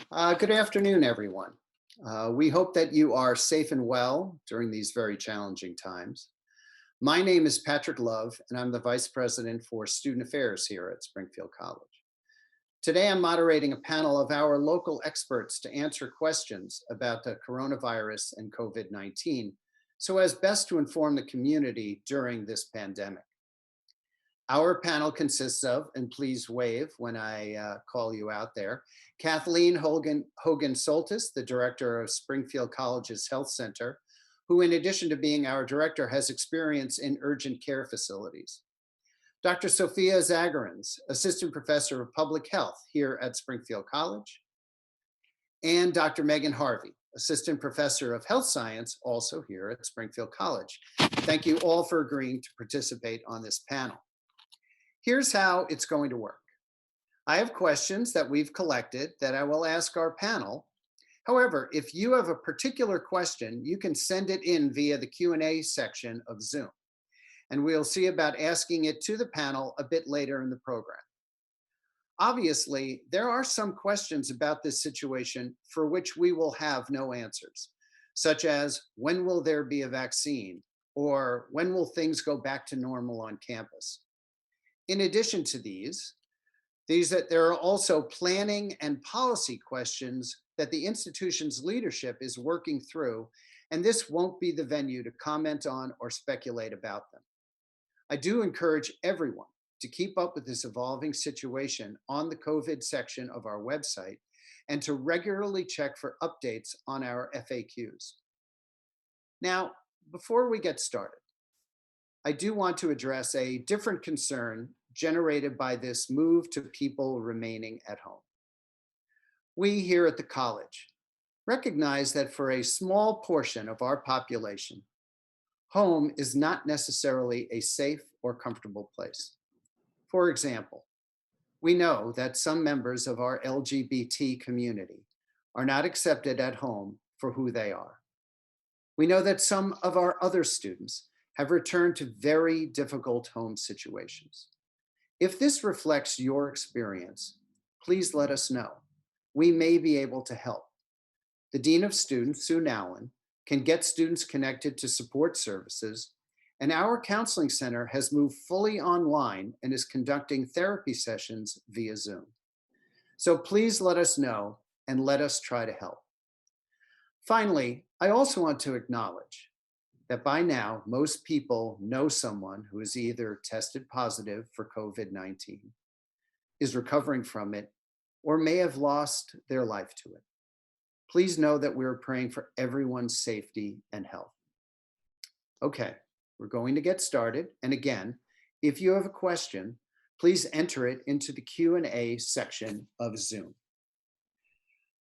Good afternoon, everyone. We hope that you are safe and well during these very challenging times. My name is Patrick Love, and I'm the Vice President for Student Affairs here at Springfield College. Today, I'm moderating a panel of our local experts to answer questions about the coronavirus and COVID-19, so as best to inform the community during this pandemic. Our panel consists of, and please wave when I call you out there, Kathleen Hogan-Soltys, the director of Springfield College's Health Center, who in addition to being our director has experience in urgent care facilities. Dr. Sofia Zagarins, assistant professor of public health here at Springfield College, and Dr. Megan Harvey, assistant professor of health science, also here at Springfield College. Thank you all for agreeing to participate on this panel. Here's how it's going to work. I have questions that we've collected that I will ask our panel. However, if you have a particular question, you can send it in via the Q&A section of Zoom, and we'll see about asking it to the panel a bit later in the program. Obviously, there are some questions about this situation for which we will have no answers, such as when will there be a vaccine, or when will things go back to normal on campus? In addition to these that there are also planning and policy questions that the institution's leadership is working through, and this won't be the venue to comment on or speculate about them. I do encourage everyone to keep up with this evolving situation on the COVID section of our website and to regularly check for updates on our FAQs. Now, before we get started, I do want to address a different concern generated by this move to people remaining at home. We here at the college recognize that for a small portion of our population, home is not necessarily a safe or comfortable place. For example, we know that some members of our LGBT community are not accepted at home for who they are. We know that some of our other students have returned to very difficult home situations. If this reflects your experience, please let us know. We may be able to help. The Dean of Students, Sue Nowlin, can get students connected to support services, and our counseling center has moved fully online and is conducting therapy sessions via Zoom. So please let us know and let us try to help. Finally, I also want to acknowledge that by now, most people know someone who is either tested positive for COVID-19, is recovering from it, or may have lost their life to it. Please know that we're praying for everyone's safety and health. Okay, we're going to get started. And again, if you have a question, please enter it into the Q&A section of Zoom.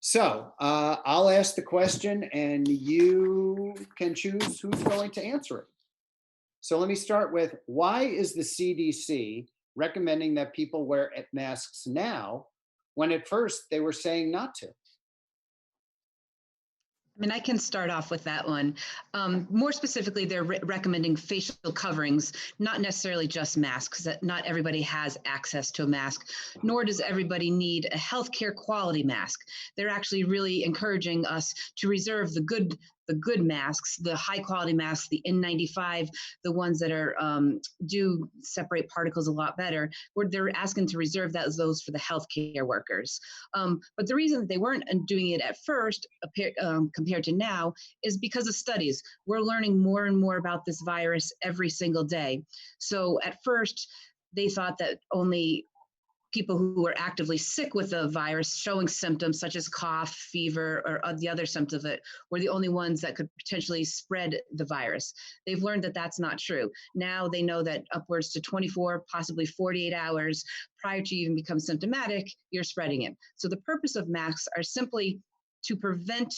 So I'll ask the question and you can choose who's going to answer it. So let me start with, why is the CDC recommending that people wear masks now when at first they were saying not to? I mean, I can start off with that one. More specifically, they're recommending facial coverings, not necessarily just masks, that not everybody has access to a mask, nor does everybody need a healthcare quality mask. They're actually really encouraging us to reserve the good masks, the high quality masks, the N95, the ones that are do separate particles a lot better. They're asking to reserve those for the healthcare workers. But the reason that they weren't doing it at first, compared to now, is because of studies. We're learning more and more about this virus every single day. So at first, they thought that only people who were actively sick with the virus, showing symptoms such as cough, fever, or the other symptoms of it, were the only ones that could potentially spread the virus. They've learned that that's not true. Now they know that upwards to 24, possibly 48 hours prior to you even become symptomatic, you're spreading it. So the purpose of masks are simply to prevent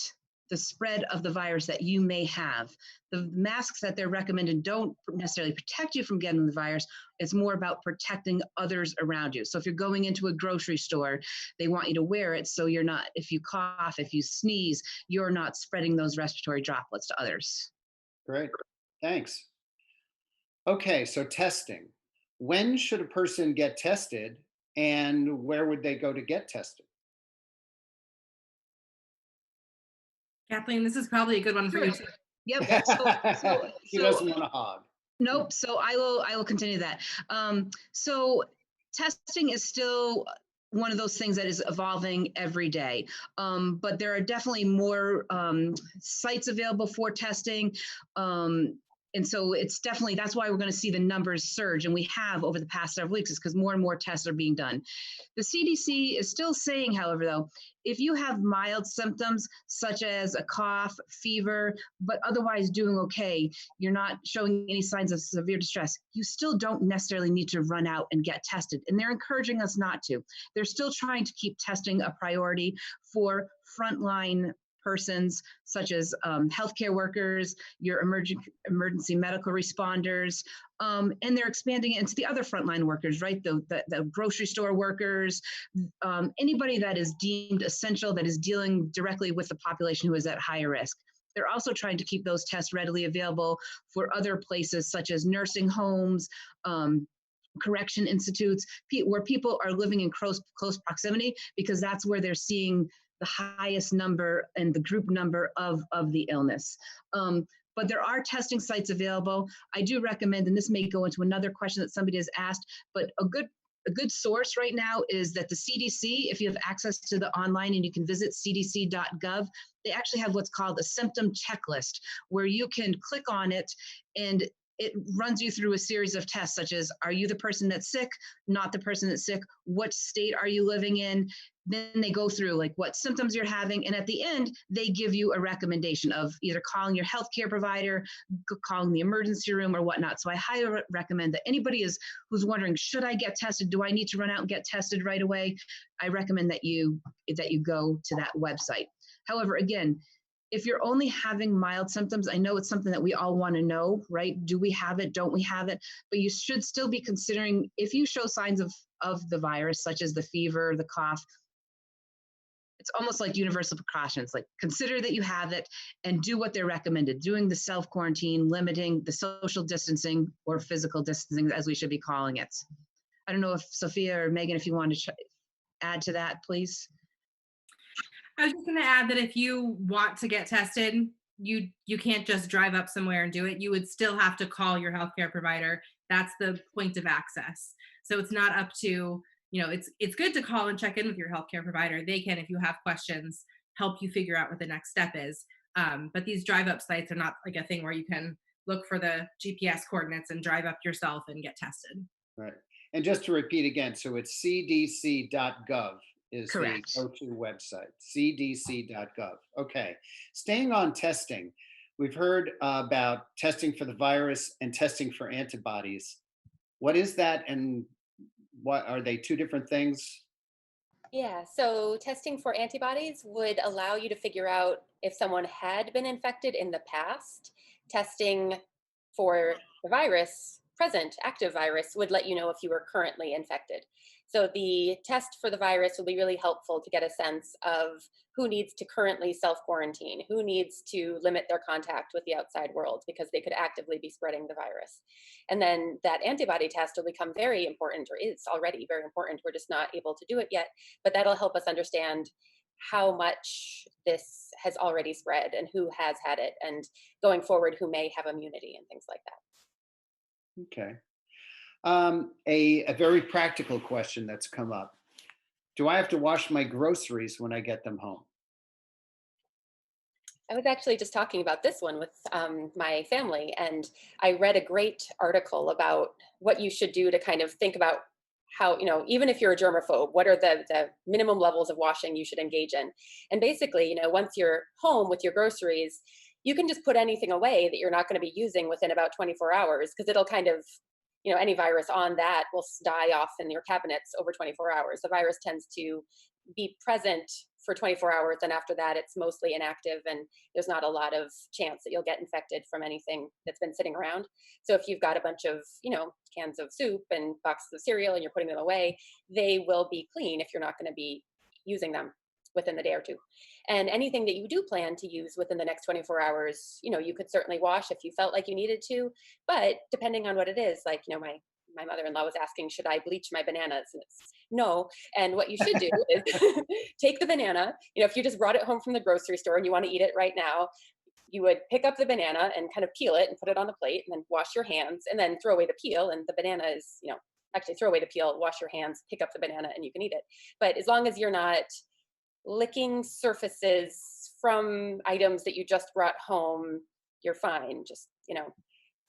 the spread of the virus that you may have. The masks that they're recommended don't necessarily protect you from getting the virus. It's more about protecting others around you. So if you're going into a grocery store, they want you to wear it so you're not, if you cough, if you sneeze, you're not spreading those respiratory droplets to others. Great, thanks. Okay, so testing. When should a person get tested and where would they go to get tested? Kathleen, this is probably a good one for you Sure. too. Yep. So, He doesn't want to hog. nope. So I will continue that. So testing is still one of those things that is evolving every day. But there are definitely more sites available for testing. And so it's definitely, that's why we're going to see the numbers surge. And we have over the past several weeks, is because more and more tests are being done. The CDC is still saying, however, though, if you have mild symptoms such as a cough, fever, but otherwise doing okay, you're not showing any signs of severe distress, you still don't necessarily need to run out and get tested. And they're encouraging us not to. They're still trying to keep testing a priority for frontline persons such as healthcare workers, your emergency medical responders, and they're expanding it into the other frontline workers, right? The grocery store workers, anybody that is deemed essential, that is dealing directly with the population who is at higher risk. They're also trying to keep those tests readily available for other places such as nursing homes, correction institutes, where people are living in close proximity, because that's where they're seeing the highest number and the group number of the illness. But there are testing sites available. I do recommend, and this may go into another question that somebody has asked, but a good source right now is that the CDC, if you have access to the online and you can visit cdc.gov, they actually have what's called a symptom checklist, where you can click on it and it runs you through a series of tests, such as, are you the person that's sick, not the person that's sick, what state are you living in? Then they go through like what symptoms you're having. And at the end, they give you a recommendation of either calling your healthcare provider, calling the emergency room or whatnot. So I highly recommend that anybody who's wondering, should I get tested? Do I need to run out and get tested right away? I recommend that you go to that website. However, again, if you're only having mild symptoms, I know it's something that we all want to know, right? Do we have it? Don't we have it? But you should still be considering, if you show signs of the virus, such as the fever, the cough, it's almost like universal precautions, like consider that you have it and do what they're recommended, doing the self-quarantine, limiting the social distancing or physical distancing, as we should be calling it. I don't know if Sophia or Megan, if you want to add to that, please. I was just going to add that if you want to get tested, you can't just drive up somewhere and do it. You would still have to call your healthcare provider. That's the point of access. So it's not up to, it's good to call and check in with your healthcare provider. They can, if you have questions, help you figure out what the next step is. But these drive up sites are not like a thing where you can look for the GPS coordinates and drive up yourself and get tested. Right. And just to repeat again, so it's cdc.gov is Correct. the go-to website, cdc.gov. Okay. Staying on testing, we've heard about testing for the virus and testing for antibodies. What is that, and what are they? Two different things? Yeah, so testing for antibodies would allow you to figure out if someone had been infected in the past. Testing for the virus, present active virus, would let you know if you were currently infected. So the test for the virus will be really helpful to get a sense of who needs to currently self-quarantine, who needs to limit their contact with the outside world because they could actively be spreading the virus. And then that antibody test will become very important, or is already very important. We're just not able to do it yet, but that'll help us understand how much this has already spread and who has had it, and going forward, who may have immunity and things like that. Okay. A very practical question that's come up. Do I have to wash my groceries when I get them home? I was actually just talking about this one with my family, and I read a great article about what you should do to kind of think about how, even if you're a germaphobe, what are the minimum levels of washing you should engage in? And basically, once you're home with your groceries, you can just put anything away that you're not going to be using within about 24 hours, because it'll kind of, any virus on that will die off in your cabinets over 24 hours. The virus tends to be present for 24 hours, and after that it's mostly inactive, and there's not a lot of chance that you'll get infected from anything that's been sitting around. So if you've got a bunch of cans of soup and boxes of cereal and you're putting them away, they will be clean if you're not going to be using them within the day or two. And anything that you do plan to use within the next 24 hours, you could certainly wash if you felt like you needed to, but depending on what it is, like my mother-in-law was asking, should I bleach my bananas? And it's No. And what you should do is take the banana. If you just brought it home from the grocery store and you want to eat it right now, you would pick up the banana and kind of peel it and put it on the plate and then wash your hands and then throw away the peel. And the banana is, actually throw away the peel, wash your hands, pick up the banana, and you can eat it. But as long as you're not licking surfaces from items that you just brought home, you're fine. Just,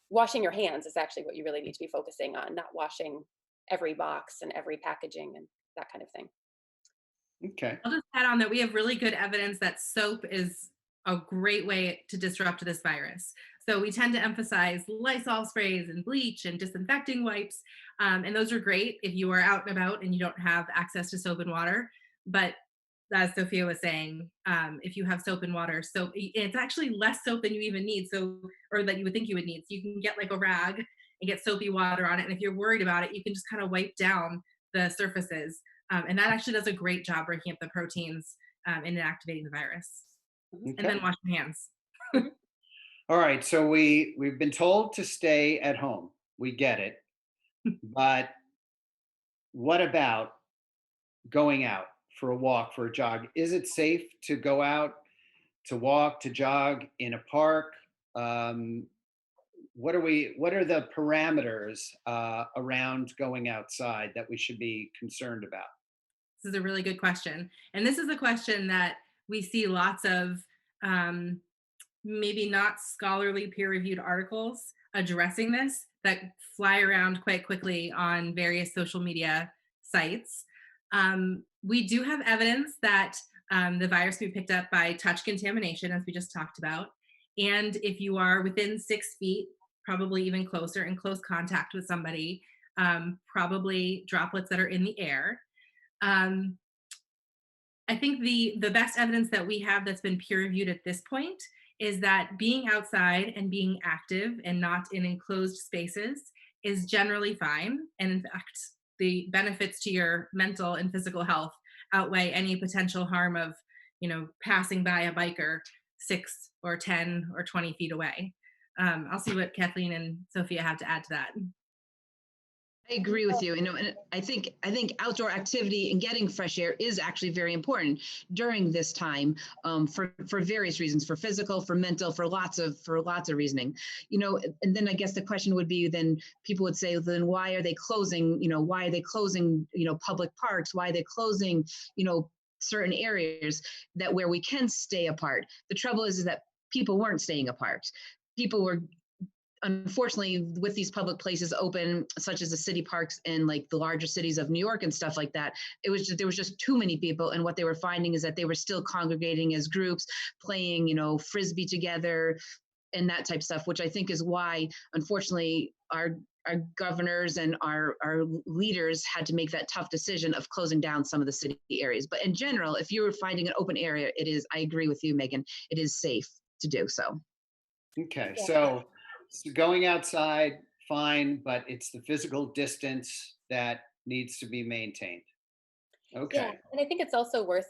washing your hands is actually what you really need to be focusing on, not washing every box and every packaging and that kind of thing. Okay. I'll just add on that we have really good evidence that soap is a great way to disrupt this virus. So we tend to emphasize Lysol sprays and bleach and disinfecting wipes. And those are great if you are out and about and you don't have access to soap and water. But as Sofia was saying, if you have soap and water, so it's actually less soap than you even need, or that you would think you would need. So you can get like a rag and get soapy water on it. And if you're worried about it, you can just kind of wipe down the surfaces. And that actually does a great job breaking up the proteins and inactivating the virus. Okay. And then wash your hands. All right. So we've been told to stay at home. We get it. But what about going out for a walk, for a jog? Is it safe to go out to walk, to jog in a park? What are the parameters around going outside that we should be concerned about? This is a really good question. And this is a question that we see lots of maybe not scholarly peer-reviewed articles addressing this that fly around quite quickly on various social media sites. We do have evidence that the virus can be picked up by touch contamination, as we just talked about. And if you are within 6 feet, probably even closer, in close contact with somebody, probably droplets that are in the air. I think the best evidence that we have that's been peer-reviewed at this point is that being outside and being active and not in enclosed spaces is generally fine. And in fact, the benefits to your mental and physical health outweigh any potential harm of, passing by a biker 6 or 10 or 20 feet away. I'll see what Kathleen and Sofia have to add to that. I agree with you. And I think outdoor activity and getting fresh air is actually very important during this time for various reasons, for physical, for mental, for lots of reasoning. And then I guess the question would be, then people would say, then why are they closing? Why are they closing? Public parks? Why are they closing? Certain areas where we can stay apart. The trouble is that people weren't staying apart. People were, unfortunately, with these public places open, such as the city parks and like the larger cities of New York and stuff like that, there was just too many people. And what they were finding is that they were still congregating as groups, playing, Frisbee together and that type of stuff, which I think is why, unfortunately, our governors and our leaders had to make that tough decision of closing down some of the city areas. But in general, if you were finding an open area, I agree with you, Megan, it is safe to do so. Okay. Yeah. So going outside, fine, but it's the physical distance that needs to be maintained. Okay. Yeah, and I think it's also worth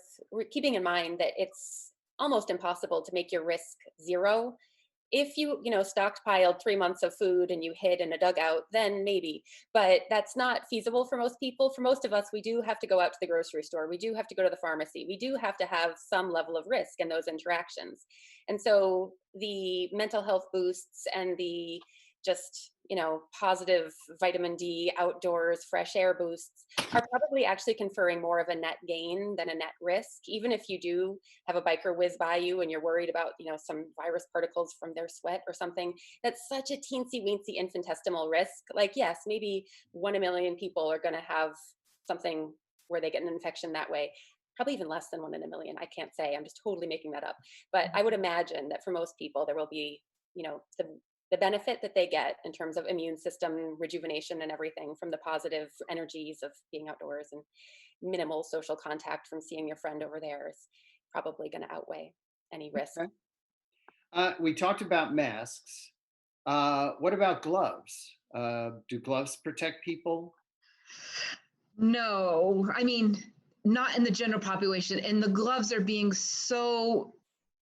keeping in mind that it's almost impossible to make your risk zero. If you stockpiled 3 months of food and you hid in a dugout, then maybe, but that's not feasible for most people. For most of us, we do have to go out to the grocery store. We do have to go to the pharmacy. We do have to have some level of risk in those interactions. And so the mental health boosts and the just, positive vitamin D, outdoors, fresh air boosts are probably actually conferring more of a net gain than a net risk. Even if you do have a biker whiz by you and you're worried about, some virus particles from their sweat or something, that's such a teensy weensy infinitesimal risk. Like, yes, maybe 1 in a million people are going to have something where they get an infection that way. Probably even less than 1 in a million. I can't say, I'm just totally making that up. But I would imagine that for most people, there will be, the benefit that they get in terms of immune system rejuvenation and everything from the positive energies of being outdoors and minimal social contact from seeing your friend over there is probably going to outweigh any risk. Okay. We talked about masks. What about gloves? Do gloves protect people? No, I mean, not in the general population. And the gloves are being so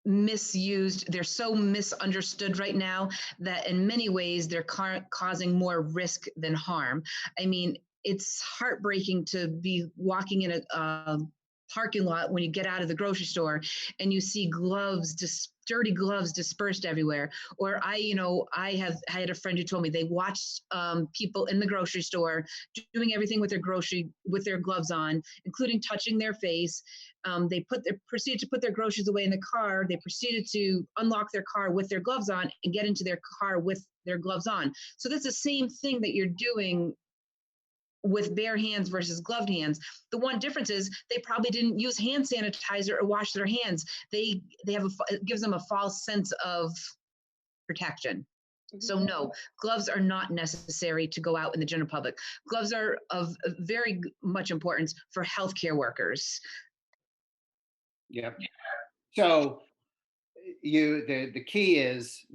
misused. They're so misunderstood right now that in many ways they're causing more risk than harm. I mean, it's heartbreaking to be walking in a parking lot when you get out of the grocery store and you see gloves, dirty gloves dispersed everywhere. Or I had a friend who told me they watched people in the grocery store doing everything with their gloves on, including touching their face. They proceeded to put their groceries away in the car. They proceeded to unlock their car with their gloves on and get into their car with their gloves on. So that's the same thing that you're doing with bare hands versus gloved hands. The one difference is they probably didn't use hand sanitizer or wash their hands. It gives them a false sense of protection. So no, gloves are not necessary to go out in the general public. Gloves are of very much importance for healthcare workers. Yep. So the key is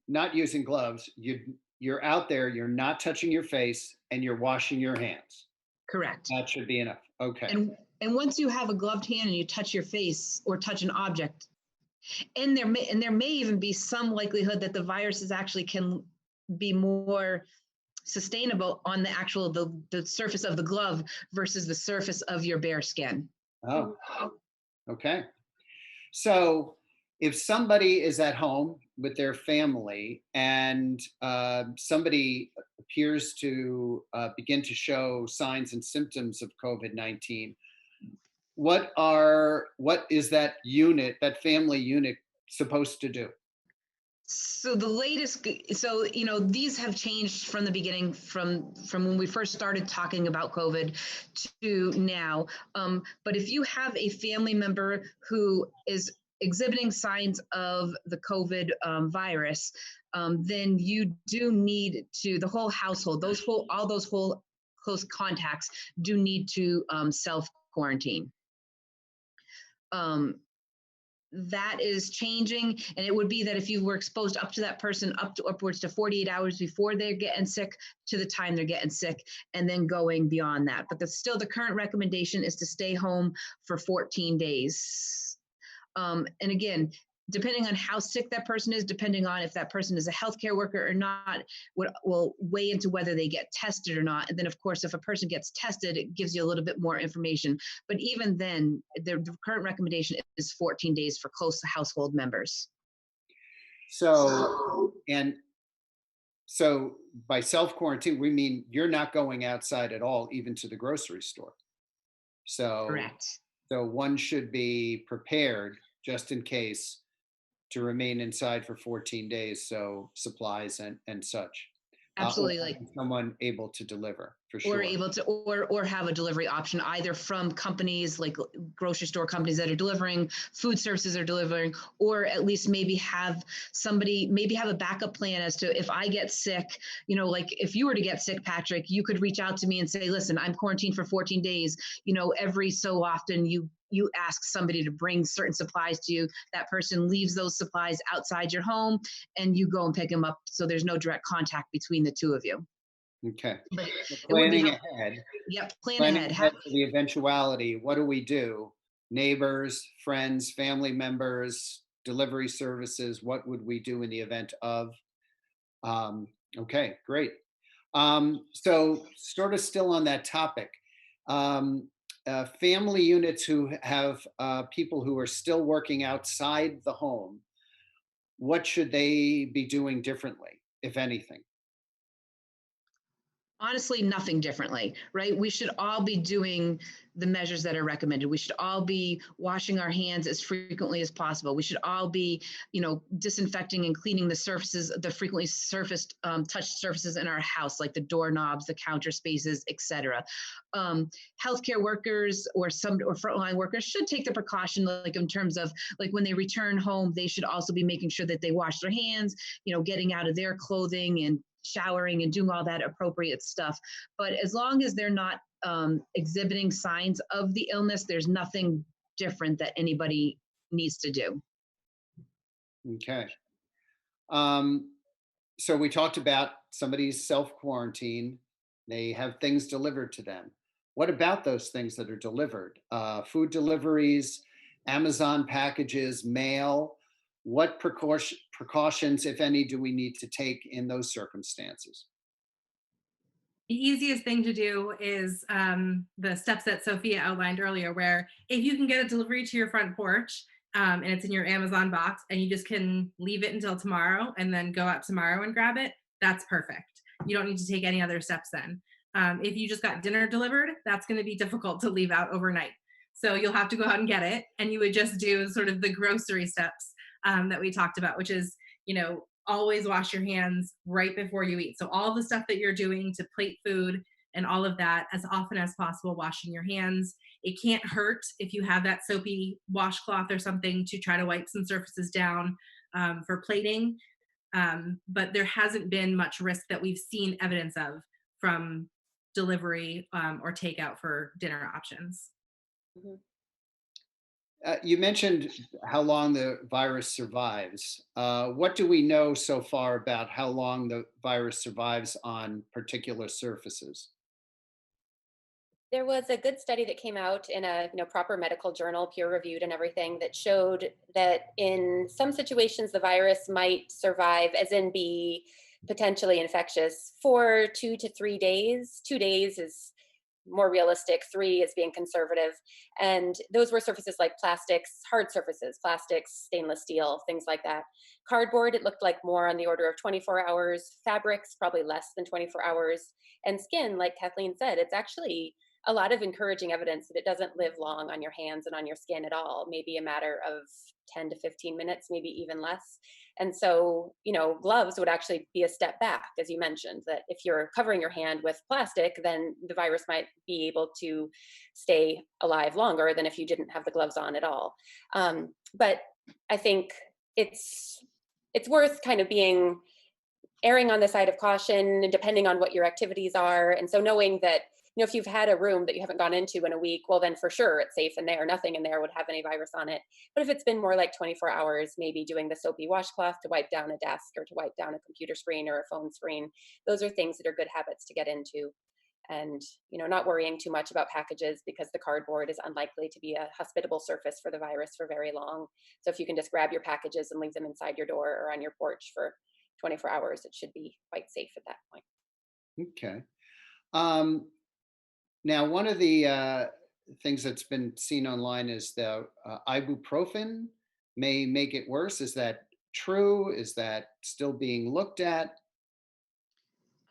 not using gloves. You're out there, you're not touching your face, and you're washing your hands. Correct. That should be enough. Okay. And once you have a gloved hand and you touch your face or touch an object, and there may even be some likelihood that the viruses actually can be more sustainable on the surface of the glove versus the surface of your bare skin. Oh, okay. So if somebody is at home with their family and somebody appears to begin to show signs and symptoms of COVID-19, what is that family unit supposed to do? So these have changed from the beginning, from when we first started talking about COVID to now. But if you have a family member who is exhibiting signs of the COVID virus, then you do need to, the whole household, all those close contacts do need to self-quarantine. That is changing, and it would be that if you were exposed up to that person upwards to 48 hours before they're getting sick to the time they're getting sick, and then going beyond that. But still the current recommendation is to stay home for 14 days. And again, depending on how sick that person is, depending on if that person is a healthcare worker or not, will weigh into whether they get tested or not. And then, of course, if a person gets tested, it gives you a little bit more information. But even then, the current recommendation is 14 days for close household members. So by self-quarantine, we mean you're not going outside at all, even to the grocery store. So correct. So one should be prepared just in case to remain inside for 14 days. So supplies and such. Absolutely. Or someone able to deliver for sure. Or able to, or have a delivery option, either from companies like grocery store companies that are delivering, food services are delivering, or at least maybe have a backup plan as to if I get sick, like if you were to get sick, Patrick, you could reach out to me and say, listen, I'm quarantined for 14 days. Every so often you ask somebody to bring certain supplies to you. That person leaves those supplies outside your home and you go and pick them up. So there's no direct contact between the two of you. Okay. But planning ahead. Yep. Planning ahead for the eventuality. What do we do? Neighbors, friends, family members, delivery services. What would we do in the event of? Okay, great. So sort of still on that topic. Family units who have people who are still working outside the home, what should they be doing differently, if anything? Honestly, nothing differently, right? We should all be doing the measures that are recommended. We should all be washing our hands as frequently as possible. We should all be, disinfecting and cleaning the surfaces, the frequently touched surfaces in our house, like the doorknobs, the counter spaces, etc. Healthcare workers or frontline workers should take the precaution, like in terms of like when they return home, they should also be making sure that they wash their hands, getting out of their clothing and showering and doing all that appropriate stuff. But as long as they're not exhibiting signs of the illness, there's nothing different that anybody needs to do. Okay. So we talked about somebody's self-quarantine. They have things delivered to them. What about those things that are delivered? Food deliveries, Amazon packages, mail. What precautions, if any, do we need to take in those circumstances? The easiest thing to do is the steps that Sophia outlined earlier, where if you can get a delivery to your front porch and it's in your Amazon box and you just can leave it until tomorrow and then go out tomorrow and grab it, that's perfect. You don't need to take any other steps then. If you just got dinner delivered, that's going to be difficult to leave out overnight. So you'll have to go out and get it. And you would just do sort of the grocery steps that we talked about, which is, always wash your hands right before you eat. So all the stuff that you're doing to plate food and all of that, as often as possible, washing your hands. It can't hurt if you have that soapy washcloth or something to try to wipe some surfaces down for plating. But there hasn't been much risk that we've seen evidence of from delivery or takeout for dinner options. Mhm. You mentioned how long the virus survives. What do we know so far about how long the virus survives on particular surfaces? There was a good study that came out in a proper medical journal, peer reviewed and everything, that showed that in some situations the virus might survive, as in be potentially infectious, for 2 to 3 days. 2 days is more realistic, three is being conservative. And those were surfaces like plastics, hard surfaces, plastics, stainless steel, things like that. Cardboard, it looked like more on the order of 24 hours. Fabrics, probably less than 24 hours. And skin, like Kathleen said, it's actually a lot of encouraging evidence that it doesn't live long on your hands and on your skin at all, maybe a matter of 10 to 15 minutes, maybe even less. And so, gloves would actually be a step back, as you mentioned, that if you're covering your hand with plastic, then the virus might be able to stay alive longer than if you didn't have the gloves on at all. But I think it's worth kind of being erring on the side of caution, depending on what your activities are. And so knowing that, if you've had a room that you haven't gone into in a week, well, then for sure it's safe in there. Nothing in there would have any virus on it. But if it's been more like 24 hours, maybe doing the soapy washcloth to wipe down a desk or to wipe down a computer screen or a phone screen, those are things that are good habits to get into. And, not worrying too much about packages, because the cardboard is unlikely to be a hospitable surface for the virus for very long. So if you can just grab your packages and leave them inside your door or on your porch for 24 hours, it should be quite safe at that point. Okay. Um, Now, one of the things that's been seen online is the ibuprofen may make it worse. Is that true? Is that still being looked at?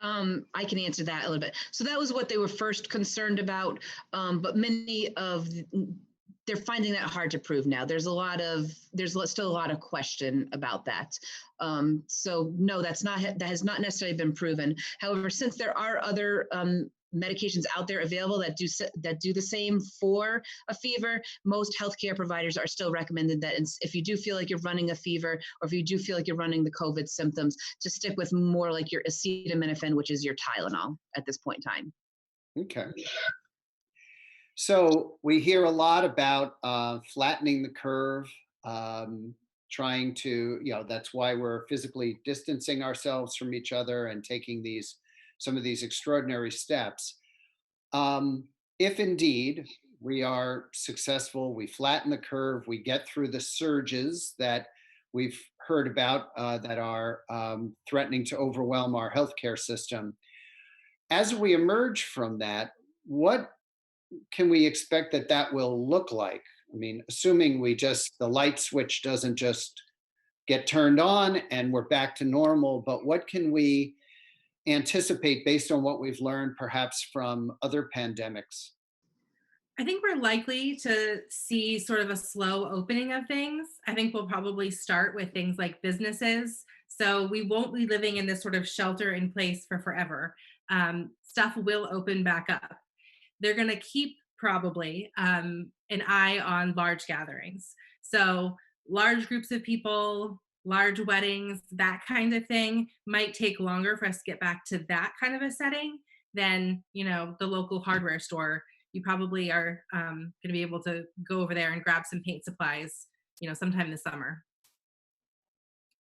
I can answer that a little bit. So that was what they were first concerned about, but they're finding that hard to prove now. There's still a lot of question about that. So no, that has not necessarily been proven. However, since there are other medications out there available that do the same for a fever, most healthcare providers are still recommended that if you do feel like you're running a fever, or if you do feel like you're running the COVID symptoms, to stick with more like your acetaminophen, which is your Tylenol at this point in time. Okay. So we hear a lot about flattening the curve, trying to, that's why we're physically distancing ourselves from each other and taking some of these extraordinary steps. If indeed we are successful, we flatten the curve, we get through the surges that we've heard about that are threatening to overwhelm our healthcare system. As we emerge from that, what can we expect that will look like? I mean, assuming the light switch doesn't just get turned on and we're back to normal, but what can we anticipate based on what we've learned perhaps from other pandemics? I think we're likely to see sort of a slow opening of things. I think we'll probably start with things like businesses. So we won't be living in this sort of shelter in place for forever. Stuff will open back up. They're going to keep probably an eye on large gatherings. So large groups of people, large weddings, that kind of thing might take longer for us to get back to that kind of a setting than, the local hardware store. You probably are going to be able to go over there and grab some paint supplies, sometime this summer.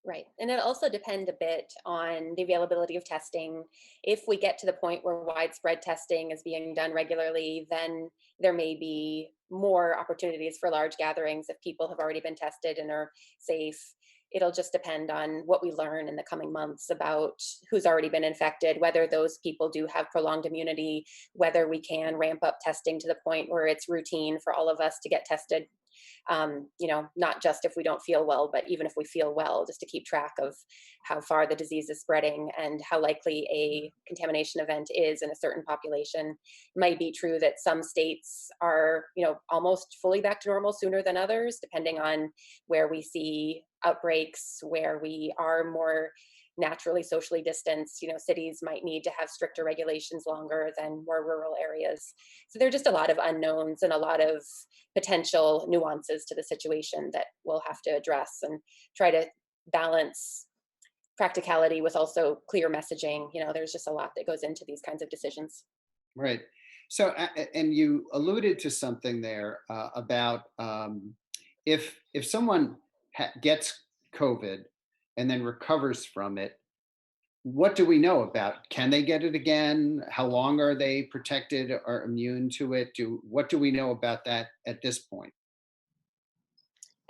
Right. And it'll also depend a bit on the availability of testing. If we get to the point where widespread testing is being done regularly, then there may be more opportunities for large gatherings if people have already been tested and are safe. it'll just depend on what we learn in the coming months about who's already been infected, whether those people do have prolonged immunity, whether we can ramp up testing to the point where it's routine for all of us to get tested. Not just if we don't feel well, but even if we feel well, just to keep track of how far the disease is spreading and how likely a contamination event is in a certain population. It might be true that some states are, almost fully back to normal sooner than others, depending on where we see outbreaks, where we are more naturally socially distanced. Cities might need to have stricter regulations longer than more rural areas. So there are just a lot of unknowns and a lot of potential nuances to the situation that we'll have to address and try to balance practicality with also clear messaging. There's just a lot that goes into these kinds of decisions. Right. So, and you alluded to something there about if someone gets COVID and then recovers from it, what do we know about? Can they get it again? How long are they protected or immune to it? What do we know about that at this point?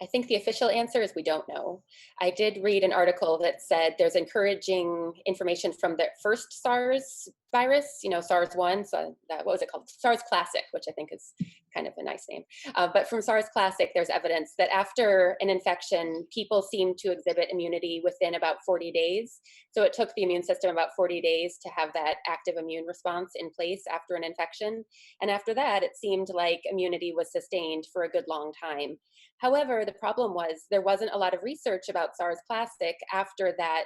I think the official answer is we don't know. I did read an article that said there's encouraging information from the first SARS virus, SARS-1, so what was it called? SARS Classic, which I think is kind of a nice name. But from SARS Classic, there's evidence that after an infection, people seem to exhibit immunity within about 40 days. So it took the immune system about 40 days to have that active immune response in place after an infection. And after that, it seemed like immunity was sustained for a good long time. However, the problem was there wasn't a lot of research about SARS Classic after that,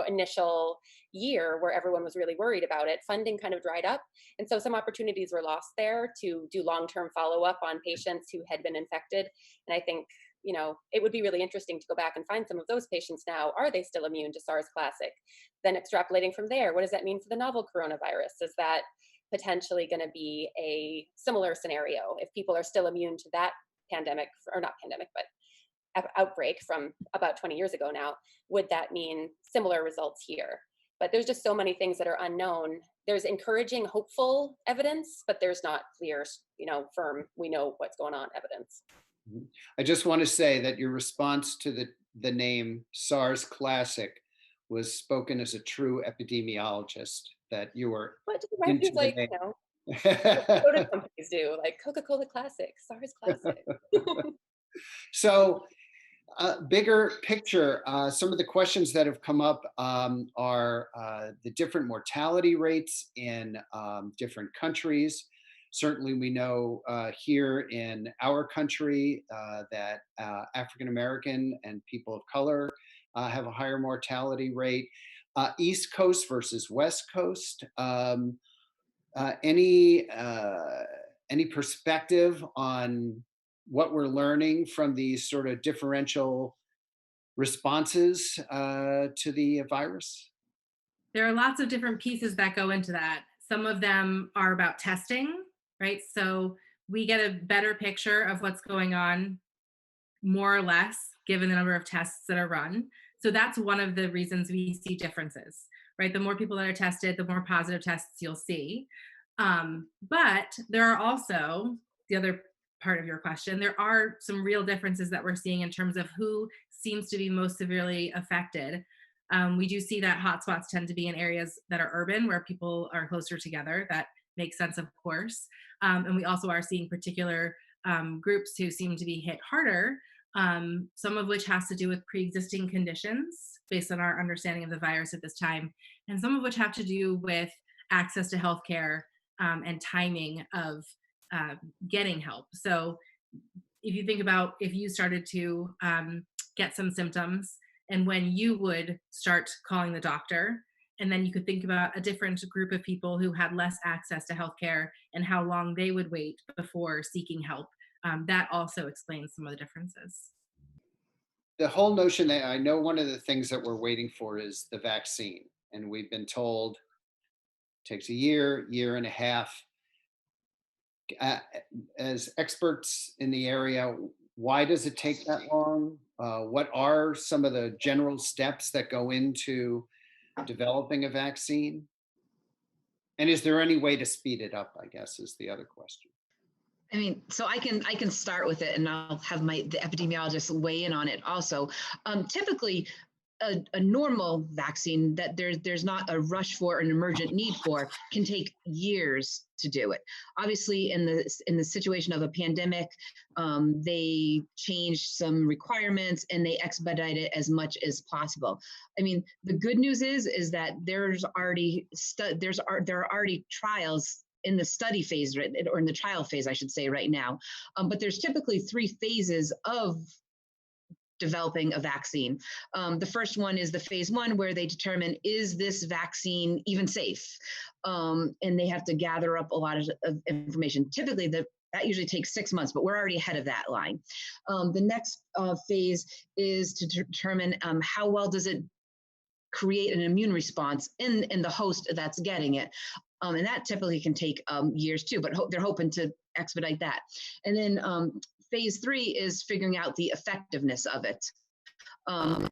initial year where everyone was really worried about it. Funding kind of dried up. And so some opportunities were lost there to do long-term follow-up on patients who had been infected. And I think, it would be really interesting to go back and find some of those patients now. Are they still immune to SARS Classic? Then extrapolating from there, what does that mean for the novel coronavirus? Is that potentially going to be a similar scenario if people are still immune to that pandemic, or not pandemic, but outbreak from about 20 years ago now? Would that mean similar results here? But there's just so many things that are unknown. There's encouraging, hopeful evidence, but there's not clear, firm, we know what's going on evidence. I just want to say that your response to the name SARS Classic was spoken as a true epidemiologist, that you were But into like, the soda name. companies do, like Coca-Cola Classic, SARS Classic. So, bigger picture, some of the questions that have come up are the different mortality rates in different countries. Certainly, we know here in our country that African American and people of color have a higher mortality rate. East Coast versus West Coast. Any perspective on what we're learning from these sort of differential responses to the virus? There are lots of different pieces that go into that. Some of them are about testing, right? So we get a better picture of what's going on, more or less, given the number of tests that are run. So that's one of the reasons we see differences, right? The more people that are tested, the more positive tests you'll see. But there are also, the other part of your question, there are some real differences that we're seeing in terms of who seems to be most severely affected. We do see that hotspots tend to be in areas that are urban, where people are closer together. That makes sense, of course. And we also are seeing particular groups who seem to be hit harder, some of which has to do with pre-existing conditions based on our understanding of the virus at this time, and some of which have to do with access to healthcare and timing of getting help. So if you think about if you started to get some symptoms and when you would start calling the doctor, and then you could think about a different group of people who had less access to healthcare and how long they would wait before seeking help. That also explains some of the differences. The whole notion that I know one of the things that we're waiting for is the vaccine. And we've been told it takes a year and a half. As experts in the area, why does it take that long? What are some of the general steps that go into developing a vaccine? And is there any way to speed it up, I guess, is the other question. I mean, so I can start with it, and I'll have the epidemiologist weigh in on it also. Typically, a normal vaccine that there's not a rush for, an emergent need for, can take years to do it. Obviously, in the situation of a pandemic, they changed some requirements and they expedite it as much as possible. I mean, the good news is that there are already trials in the study phase, or in the trial phase, I should say, right now. But there's typically 3 phases of developing a vaccine. The first one is the phase 1, where they determine, is this vaccine even safe? And they have to gather up a lot of information. Typically, that usually takes 6 months, but we're already ahead of that line. The next phase is to determine how well does it create an immune response in the host that's getting it. And that typically can take years too, but they're hoping to expedite that. And then phase 3 is figuring out the effectiveness of it.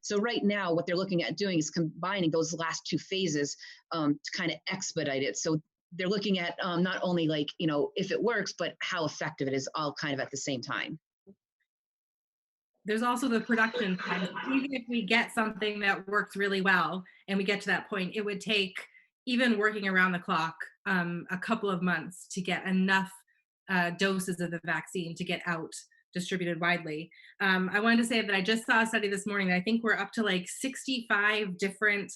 So right now, what they're looking at doing is combining those last 2 phases to kind of expedite it. So they're looking at not only if it works, but how effective it is, all kind of at the same time. There's also the production side. Even if we get something that works really well and we get to that point, it would take, even working around the clock, a couple of months to get enough doses of the vaccine to get out distributed widely. I wanted to say that I just saw a study this morning that I think we're up to like 65 different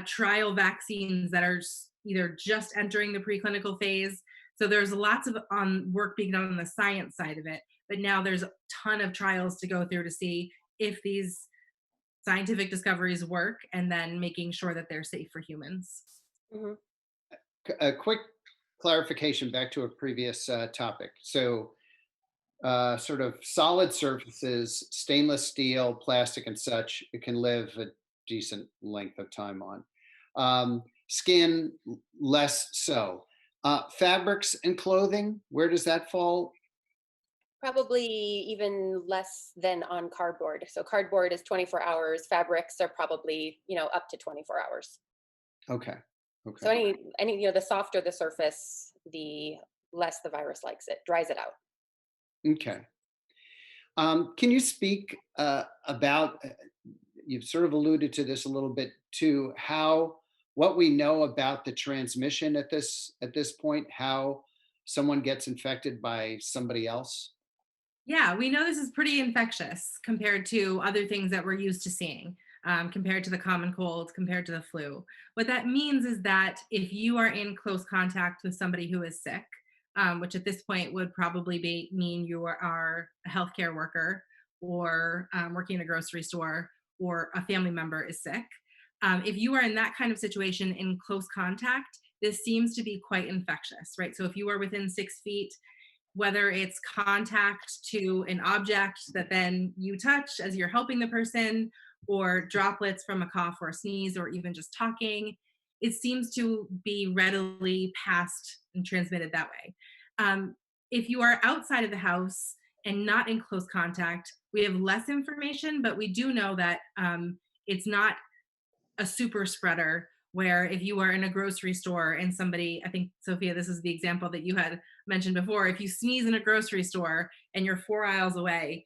trial vaccines that are either just entering the preclinical phase. So there's lots of work being done on the science side of it, but now there's a ton of trials to go through to see if these scientific discoveries work, and then making sure that they're safe for humans. Hmm. A quick clarification back to a previous topic. So, sort of solid surfaces, stainless steel, plastic, and such, it can live a decent length of time on. Skin, less so. Fabrics and clothing, where does that fall? Probably even less than on cardboard. So cardboard is 24 hours. Fabrics are probably, up to 24 hours. Okay. So Okay. the softer the surface, the less the virus likes it, dries it out. Okay. Can you speak about, you've sort of alluded to this a little bit too, what we know about the transmission at this point, how someone gets infected by somebody else? Yeah, we know this is pretty infectious compared to other things that we're used to seeing, compared to the common cold, compared to the flu. What that means is that if you are in close contact with somebody who is sick, which at this point would probably mean you are a healthcare worker, or working in a grocery store, or a family member is sick. If you are in that kind of situation in close contact, this seems to be quite infectious, right? So if you are within 6 feet, whether it's contact to an object that then you touch as you're helping the person, or droplets from a cough or a sneeze, or even just talking, it seems to be readily passed and transmitted that way. If you are outside of the house and not in close contact, we have less information, but we do know that it's not a super spreader, where if you are in a grocery store and somebody, I think, Sophia, this is the example that you had mentioned before, if you sneeze in a grocery store and you're 4 aisles away,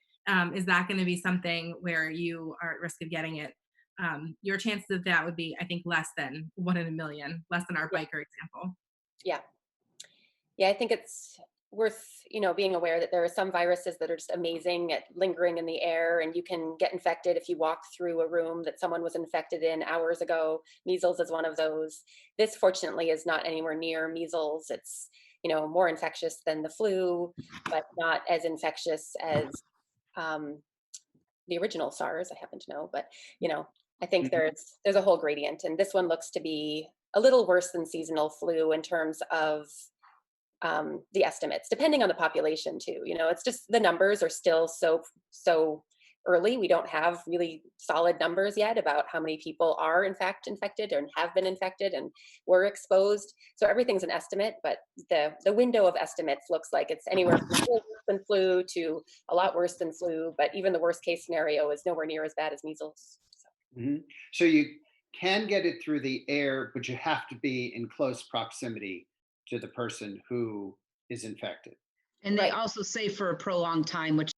is that going to be something where you are at risk of getting it? Your chances of that would be, I think, less than 1 in a million, less than our Yeah. biker example. Yeah. Yeah, I think it's worth, being aware that there are some viruses that are just amazing at lingering in the air, and you can get infected if you walk through a room that someone was infected in hours ago. Measles is one of those. This, fortunately, is not anywhere near measles. It's, more infectious than the flu, but not as infectious as the original SARS, I happen to know. But, I think Mhm. there's a whole gradient, and this one looks to be a little worse than seasonal flu in terms of the estimates, depending on the population too. It's just the numbers are still so early. We don't have really solid numbers yet about how many people are in fact infected and have been infected and were exposed. So everything's an estimate, but the window of estimates looks like it's anywhere from a little worse than flu to a lot worse than flu. But even the worst case scenario is nowhere near as bad as measles. Mhm. So you can get it through the air, but you have to be in close proximity to the person who is infected. And they Right. also say for a prolonged time, which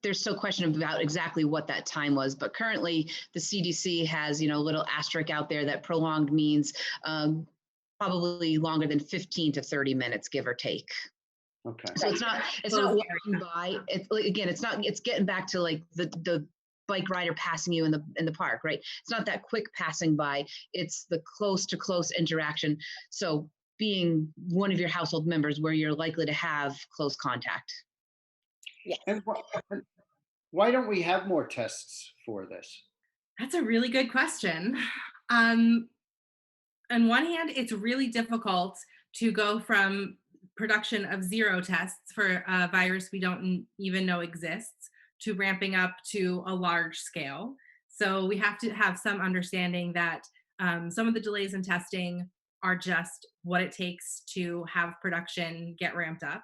there's still question about exactly what that time was, but currently the CDC has, a little asterisk out there that prolonged means probably longer than 15 to 30 minutes, give or take. Okay. So it's not walking by. It's getting back to like the bike rider passing you in the park, right? It's not that quick passing by. It's the close to close interaction. So being one of your household members where you're likely to have close contact. Yes. And why don't we have more tests for this? That's a really good question. On one hand, it's really difficult to go from production of 0 tests for a virus we don't even know exists to ramping up to a large scale. So we have to have some understanding that some of the delays in testing are just what it takes to have production get ramped up.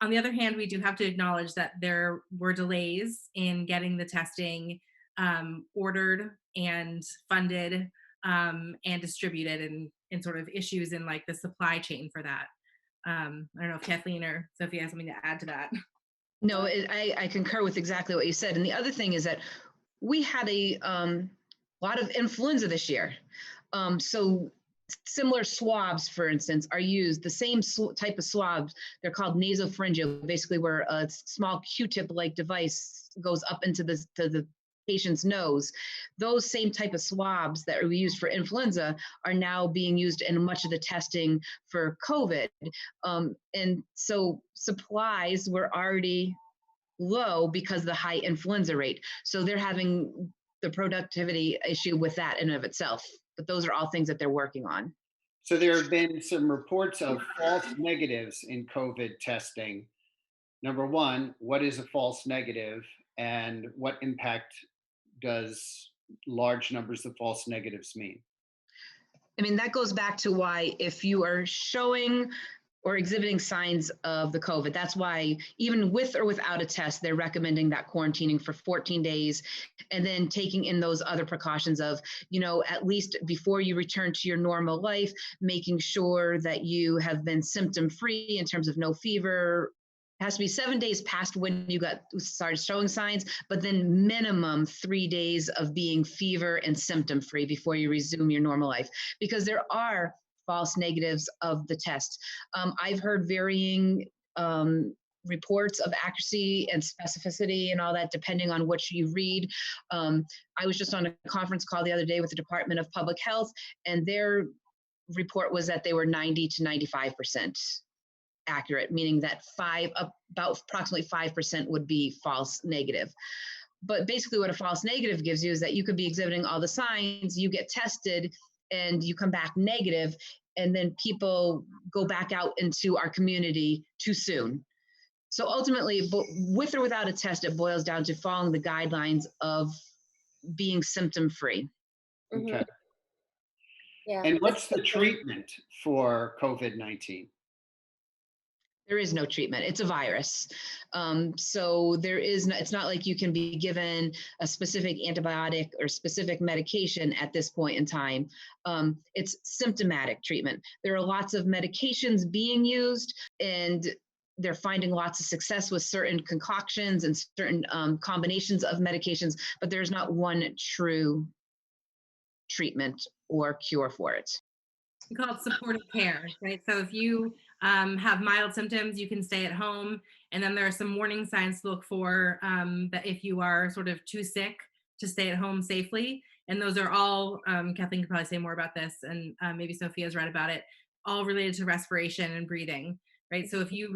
On the other hand, we do have to acknowledge that there were delays in getting the testing ordered and funded and distributed, and sort of issues in like the supply chain for that. I don't know if Kathleen or Sophia has something to add to that. No, I concur with exactly what you said. And the other thing is that we had a lot of influenza this year. So similar swabs, for instance, are used, the same type of swabs. They're called nasopharyngeal, basically where a small Q-tip-like device goes up into the patient's nose. Those same type of swabs that we use for influenza are now being used in much of the testing for COVID. And so supplies were already low because of the high influenza rate. So they're having the productivity issue with that in and of itself. But those are all things that they're working on. So there have been some reports of false negatives in COVID testing. Number one, what is a false negative and what impact does large numbers of false negatives mean? I mean, that goes back to why if you are showing or exhibiting signs of the COVID, that's why even with or without a test, they're recommending that quarantining for 14 days and then taking in those other precautions of, at least before you return to your normal life, making sure that you have been symptom free in terms of no fever. It has to be 7 days past when you started showing signs, but then minimum 3 days of being fever and symptom free before you resume your normal life, because there are false negatives of the test. I've heard varying reports of accuracy and specificity and all that, depending on what you read. I was just on a conference call the other day with the Department of Public Health, and their report was that they were 90 to 95% accurate, meaning that about approximately 5% would be false negative. But basically what a false negative gives you is that you could be exhibiting all the signs, you get tested, and you come back negative, and then people go back out into our community too soon. So ultimately, with or without a test, it boils down to following the guidelines of being symptom-free. Okay. Yeah. And what's the treatment for COVID-19? There is no treatment. It's a virus. So it's not like you can be given a specific antibiotic or specific medication at this point in time. It's symptomatic treatment. There are lots of medications being used, and they're finding lots of success with certain concoctions and certain combinations of medications, but there's not one true treatment or cure for it. We call it supportive care, right? So if you have mild symptoms, you can stay at home. And then there are some warning signs to look for that if you are sort of too sick to stay at home safely. And those are all, Kathleen could probably say more about this, and maybe Sophia's read about it, all related to respiration and breathing, right? So if you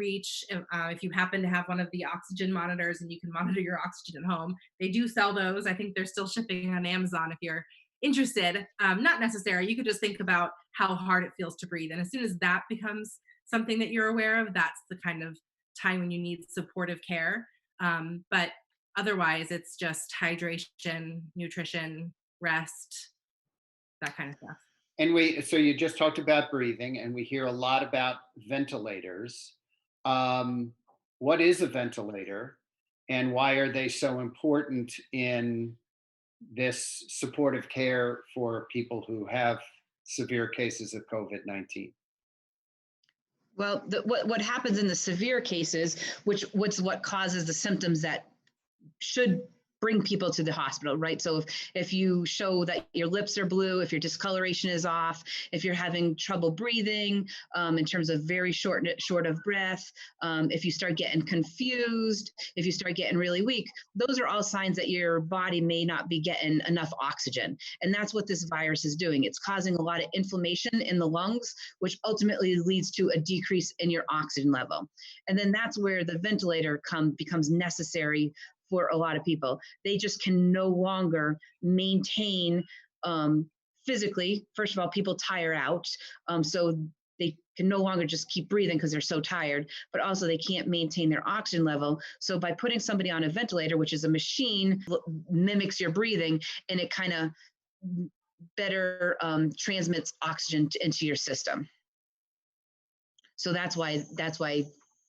happen to have one of the oxygen monitors and you can monitor your oxygen at home, they do sell those. I think they're still shipping on Amazon if you're interested. Not necessary. You could just think about how hard it feels to breathe. And as soon as that becomes something that you're aware of, that's the kind of time when you need supportive care. But otherwise, it's just hydration, nutrition, rest, that kind of stuff. And so you just talked about breathing, and we hear a lot about ventilators. What is a ventilator, and why are they so important in this supportive care for people who have severe cases of COVID-19? Well, what happens in the severe cases, what causes the symptoms that should bring people to the hospital, right? So if you show that your lips are blue, if your discoloration is off, if you're having trouble breathing, in terms of very short of breath, if you start getting confused, if you start getting really weak, those are all signs that your body may not be getting enough oxygen. And that's what this virus is doing. It's causing a lot of inflammation in the lungs, which ultimately leads to a decrease in your oxygen level. And then that's where the ventilator becomes necessary for a lot of people. They just can no longer maintain physically. First of all, people tire out. So they can no longer just keep breathing because they're so tired, but also they can't maintain their oxygen level. So by putting somebody on a ventilator, which is a machine, mimics your breathing, and it kind of better transmits oxygen into your system. So that's why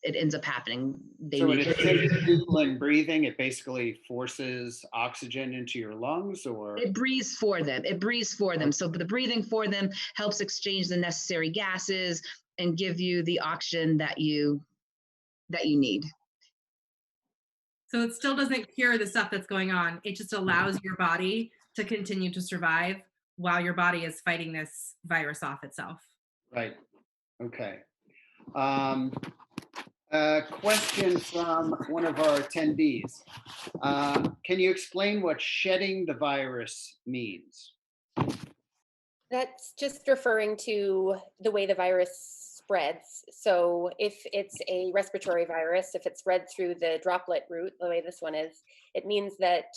it ends up happening. So when it assists people in breathing, it basically forces oxygen into your lungs, or? It breathes for them. It breathes for them. So the breathing for them helps exchange the necessary gases and give you the oxygen that you need. So it still doesn't cure the stuff that's going on. It just allows your body to continue to survive while your body is fighting this virus off itself. Right. Okay. A question from one of our attendees. Can you explain what shedding the virus means? That's just referring to the way the virus spreads. So if it's a respiratory virus, if it's spread through the droplet route, the way this one is, it means that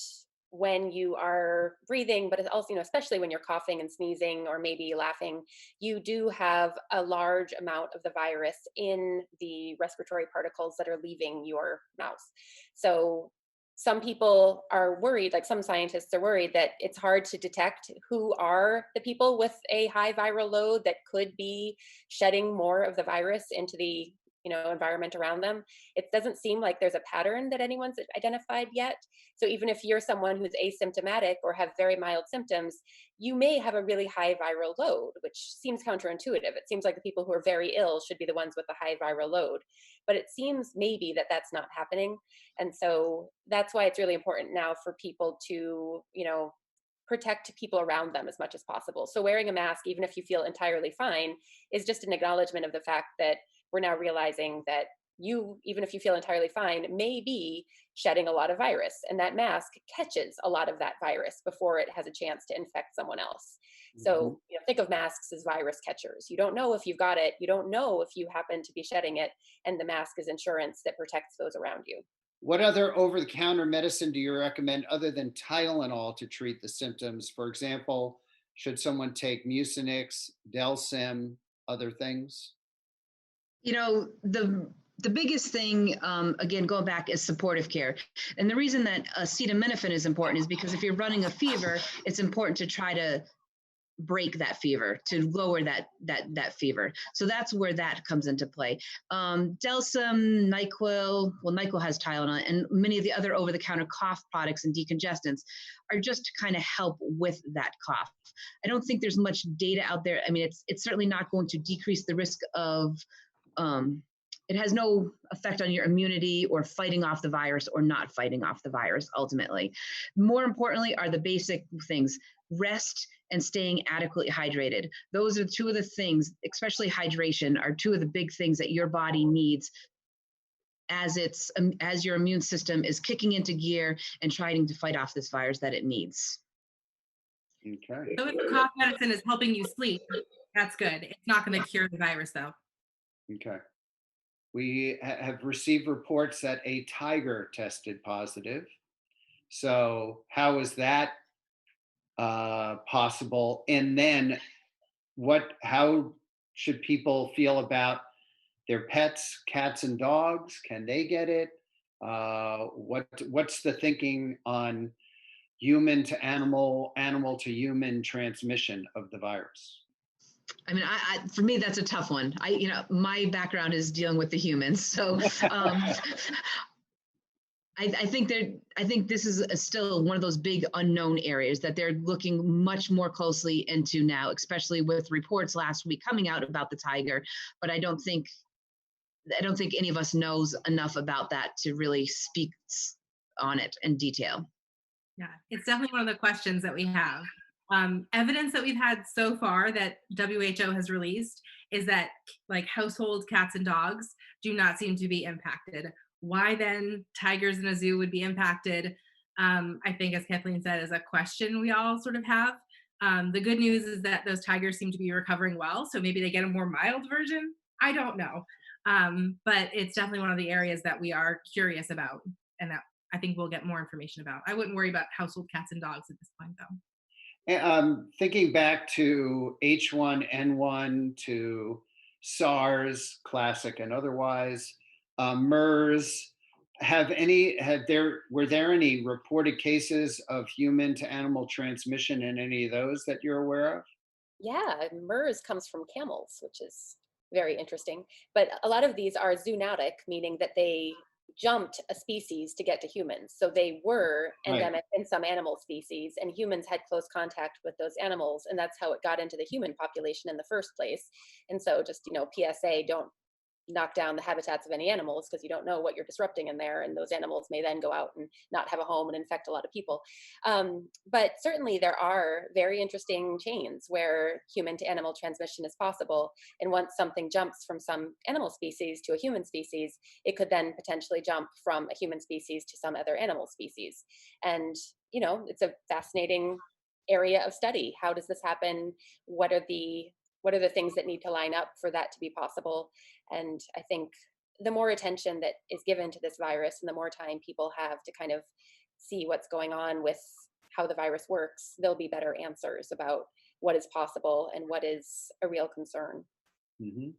when you are breathing, but it's also, especially when you're coughing and sneezing or maybe laughing, you do have a large amount of the virus in the respiratory particles that are leaving your mouth. So some people are worried, like some scientists are worried, that it's hard to detect who are the people with a high viral load that could be shedding more of the virus into the environment around them. It doesn't seem like there's a pattern that anyone's identified yet. So even if you're someone who's asymptomatic or have very mild symptoms, you may have a really high viral load, which seems counterintuitive. It seems like the people who are very ill should be the ones with the high viral load. But it seems maybe that that's not happening. And so that's why it's really important now for people to, protect people around them as much as possible. So wearing a mask, even if you feel entirely fine, is just an acknowledgement of the fact that we're now realizing that you, even if you feel entirely fine, may be shedding a lot of virus, and that mask catches a lot of that virus before it has a chance to infect someone else. So think of masks as virus catchers. You don't know if you've got it. You don't know if you happen to be shedding it, and the mask is insurance that protects those around you. What other over-the-counter medicine do you recommend other than Tylenol to treat the symptoms? For example, should someone take Mucinex, Delsym, other things? The biggest thing, again, going back, is supportive care. And the reason that acetaminophen is important is because if you're running a fever, it's important to try to break that fever, to lower that fever. So that's where that comes into play. Delsym, NyQuil, well, NyQuil has Tylenol, and many of the other over-the-counter cough products and decongestants are just to kind of help with that cough. I don't think there's much data out there. I mean, it's certainly not going to decrease the risk of it has no effect on your immunity or fighting off the virus or not fighting off the virus, ultimately. More importantly are the basic things: rest and staying adequately hydrated. Those are two of the things, especially hydration, are two of the big things that your body needs as your immune system is kicking into gear and trying to fight off this virus that it needs. Okay. So if the cough medicine is helping you sleep, that's good. It's not going to cure the virus, though. Okay. We have received reports that a tiger tested positive. So how is that possible? And then how should people feel about their pets, cats and dogs? Can they get it? What's the thinking on human to animal, animal to human transmission of the virus? I mean, for me, that's a tough one. My background is dealing with the humans, so I think this is still one of those big unknown areas that they're looking much more closely into now, especially with reports last week coming out about the tiger. But I don't think I don't think any of us knows enough about that to really speak on it in detail. Yeah, it's definitely one of the questions that we have. Evidence that we've had so far that WHO has released is that like household cats and dogs do not seem to be impacted. Why then tigers in a zoo would be impacted? I think, as Kathleen said, is a question we all sort of have. The good news is that those tigers seem to be recovering well, so maybe they get a more mild version. I don't know. But it's definitely one of the areas that we are curious about and that I think we'll get more information about. I wouldn't worry about household cats and dogs at this point, though. Thinking back to H1N1, to SARS, classic and otherwise, MERS, were there any reported cases of human to animal transmission in any of those that you're aware of? Yeah, MERS comes from camels, which is very interesting. But a lot of these are zoonotic, meaning that they jumped a species to get to humans. So they were Right. endemic in some animal species, and humans had close contact with those animals, and that's how it got into the human population in the first place. And so, just PSA: don't knock down the habitats of any animals because you don't know what you're disrupting in there, and those animals may then go out and not have a home and infect a lot of people. But certainly there are very interesting chains where human to animal transmission is possible, and once something jumps from some animal species to a human species, it could then potentially jump from a human species to some other animal species. And it's a fascinating area of study. How does this happen? What are the things that need to line up for that to be possible? And I think the more attention that is given to this virus and the more time people have to kind of see what's going on with how the virus works, there'll be better answers about what is possible and what is a real concern. Hmm.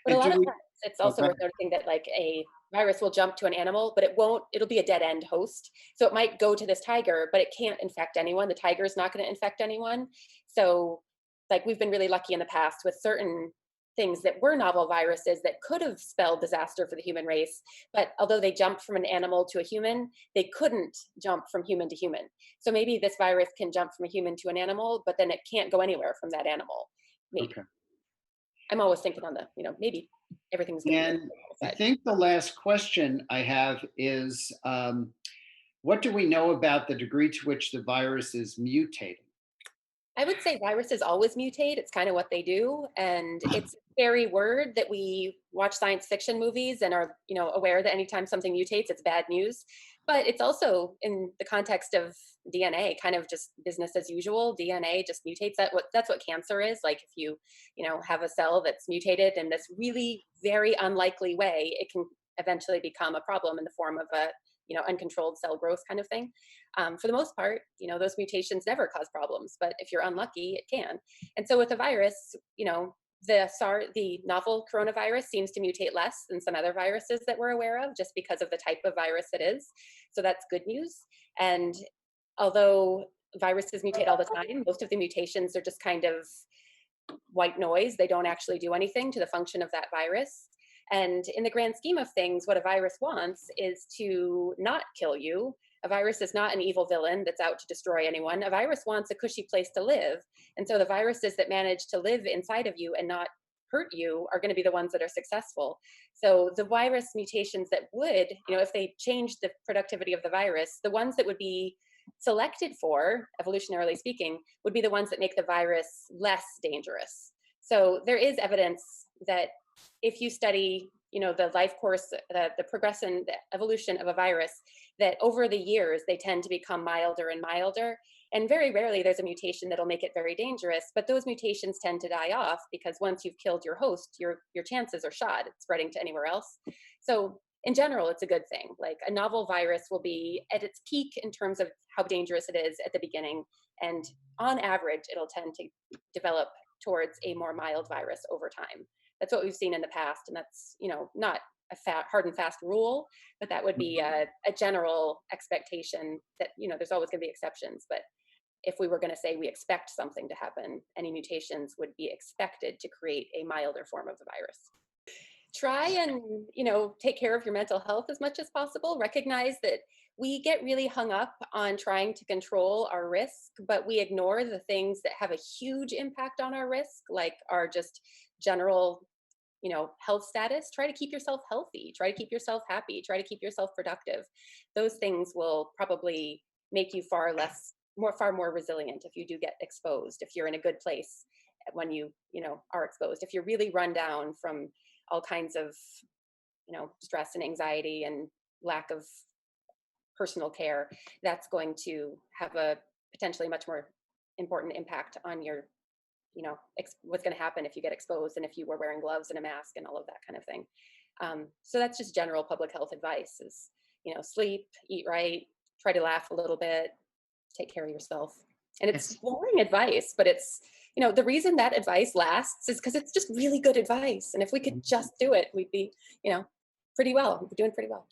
But a And lot do of we? times it's also worth noticing that like a virus will jump to an animal, but it'll be a dead end host. So it might go to this tiger, but it can't infect anyone. The tiger is not going to infect anyone. So like we've been really lucky in the past with certain things that were novel viruses that could have spelled disaster for the human race. But although they jumped from an animal to a human, they couldn't jump from human to human. So maybe this virus can jump from a human to an animal, but then it can't go anywhere from that animal. Maybe. Okay. I'm always thinking on the, maybe everything's going to be on And the I side. think the last question I have is, what do we know about the degree to which the virus is mutating? I would say viruses always mutate. It's kind of what they do. And it's a scary word that we watch science fiction movies and are, aware that anytime something mutates, it's bad news. But it's also in the context of DNA, kind of just business as usual. DNA just mutates. That's what cancer is. Like if you, have a cell that's mutated in this really very unlikely way, it can eventually become a problem in the form of a, uncontrolled cell growth kind of thing. For the most part, those mutations never cause problems, but if you're unlucky, it can. And so with a virus, the novel coronavirus seems to mutate less than some other viruses that we're aware of, just because of the type of virus it is. So that's good news. And although viruses mutate all the time, most of the mutations are just kind of white noise. They don't actually do anything to the function of that virus. And in the grand scheme of things, what a virus wants is to not kill you. A virus is not an evil villain that's out to destroy anyone. A virus wants a cushy place to live. And so the viruses that manage to live inside of you and not hurt you are going to be the ones that are successful. So the virus mutations that would, if they changed the productivity of the virus, the ones that would be selected for, evolutionarily speaking, would be the ones that make the virus less dangerous. So there is evidence that if you study, the life course, the progression, the evolution of a virus, that over the years, they tend to become milder and milder. And very rarely there's a mutation that'll make it very dangerous, but those mutations tend to die off because once you've killed your host, your chances are shot at spreading to anywhere else. So in general, it's a good thing. Like a novel virus will be at its peak in terms of how dangerous it is at the beginning. And on average, it'll tend to develop towards a more mild virus over time. That's what we've seen in the past. And that's, not a hard and fast rule, but that would be a general expectation that, there's always going to be exceptions. But if we were going to say we expect something to happen, any mutations would be expected to create a milder form of the virus. Try and, take care of your mental health as much as possible. Recognize that we get really hung up on trying to control our risk, but we ignore the things that have a huge impact on our risk, like our just general health status, try to keep yourself healthy, try to keep yourself happy, try to keep yourself productive. Those things will probably make you far more resilient if you do get exposed, if you're in a good place when you are exposed. If you're really run down from all kinds of stress and anxiety and lack of personal care, that's going to have a potentially much more important impact on your what's going to happen if you get exposed and if you were wearing gloves and a mask and all of that kind of thing. So that's just general public health advice is, sleep, eat right, try to laugh a little bit, take care of yourself. And it's boring advice, but it's, the reason that advice lasts is because it's just really good advice. And if we could just do it, we'd be, pretty well. We'd be doing pretty well.